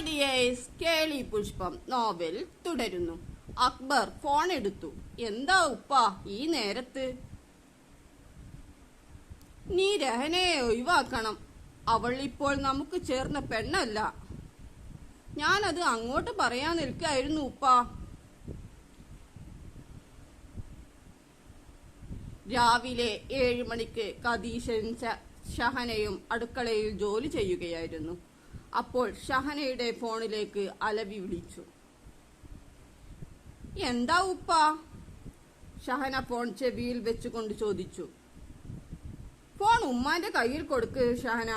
Dears, കേളി പുഷ്പം novel തുടരുന്നു. Akbar phone എടുത്തു. എന്താ ഉപ്പ ഈ നേരത്ത്? നീ രഹനയെ ഒഴിവാക്കണം. അവൾ ഇപ്പോൾ നമുക്ക് ചേർന്ന പെണ്ണല്ല. ഞാനത് അങ്ങോട്ട് പറയാൻ നിൽക്കായിരുന്നു ഉപ്പ. രാവിലെ 7 മണിക്ക് കദീശൻ ഷഹനയും അടുക്കളയിൽ ജോലി ചെയ്യുകയായിരുന്നു. അപ്പോൾ ഷഹനയുടെ ഫോണിലേക്ക് അലവി വിളിച്ചു. എന്താ ഉപ്പ? ഷഹന ഫോൺ ചെവിയിൽ വെച്ചുകൊണ്ട് ചോദിച്ചു. ഫോൺ ഉമ്മാന്റെ കയ്യിൽ കൊടുക്ക് ഷഹന.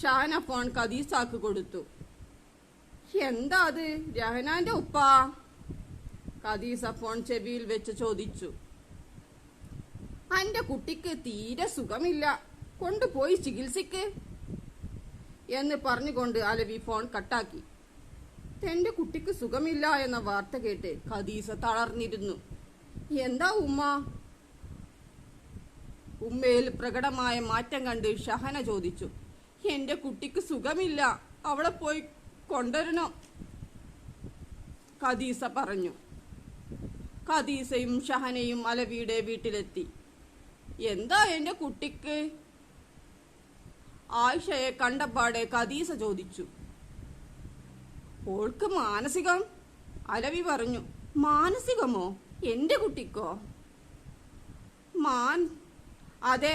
ഷഹന ഫോൺ കദീസാക്ക് കൊടുത്തു. എന്താ അത് രഹനാന്റെ ഉപ്പ? കദീസ ഫോൺ ചെവിയിൽ വെച്ച് ചോദിച്ചു. അന്റെ കുട്ടിക്ക് തീരെ സുഖമില്ല, കൊണ്ടുപോയി ചികിത്സിക്ക് എന്ന് പറഞ്ഞുകൊണ്ട് അലവി ഫോൺ കട്ടാക്കി. തന്റെ കുട്ടിക്ക് സുഖമില്ല എന്ന വാർത്ത കേട്ട് ഖദീസ തളർന്നിരുന്നു. എന്താ ഉമ്മ? ഉമ്മയിൽ പ്രകടമായ മാറ്റം കണ്ട് ഷഹന ചോദിച്ചു. എന്റെ കുട്ടിക്ക് സുഖമില്ല, അവളെ പോയി കൊണ്ടുവരണം, ഖദീസ പറഞ്ഞു. ഖദീസയും ഷഹനയും അലവിയുടെ വീട്ടിലെത്തി. എന്താ എന്റെ കുട്ടിക്ക്? ആയിഷയെ കണ്ടപ്പാടെ ഖദീസ ചോദിച്ചു. ഓൾക്ക് മാനസികം, അലവി പറഞ്ഞു. മാനസികമോ? എന്റെ കുട്ടിക്കോ? അതെ,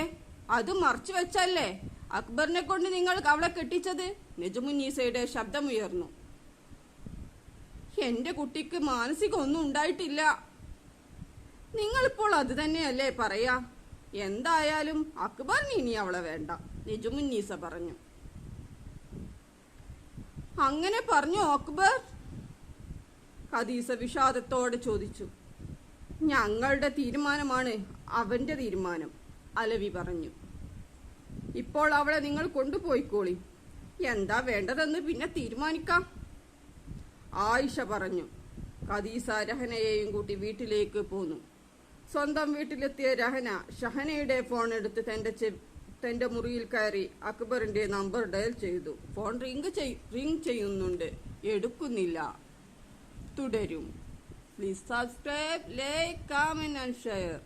അത് മറച്ചു വെച്ചല്ലേ അക്ബറിനെ കൊണ്ട് നിങ്ങൾ അവളെ കെട്ടിച്ചത്? നെജുമുന്നീസയുടെ ശബ്ദമുയർന്നു. എന്റെ കുട്ടിക്ക് മാനസികം ഒന്നും ഉണ്ടായിട്ടില്ല. നിങ്ങളിപ്പോൾ അത് തന്നെയല്ലേ പറയാ? എന്തായാലും അക്ബറിന് ഇനി അവളെ വേണ്ട, നെജുമുന്നീസ പറഞ്ഞു. അങ്ങനെ പറഞ്ഞു അക്ബർ? ഖദീസ വിഷാദത്തോടെ ചോദിച്ചു. ഞങ്ങളുടെ തീരുമാനമാണ് അവന്റെ തീരുമാനം, അലവി പറഞ്ഞു. ഇപ്പോൾ അവളെ നിങ്ങൾ കൊണ്ടുപോയിക്കോളി. എന്താ വേണ്ടതെന്ന് പിന്നെ തീരുമാനിക്കാം, ആയിഷ പറഞ്ഞു. ഖദീസ രഹനയെയും കൂട്ടി വീട്ടിലേക്ക് പോന്നു. സ്വന്തം വീട്ടിലെത്തിയ രഹന ഷഹനയുടെ ഫോൺ എടുത്ത് തന്റെ മുറിയിൽ കയറി അക്ബറിന്റെ നമ്പർ ഡയൽ ചെയ്തു. ഫോൺ റിംഗ് ചെയ്യുന്നുണ്ട്, എടുക്കുന്നില്ല. തുടരും. Please subscribe, like, comment and share.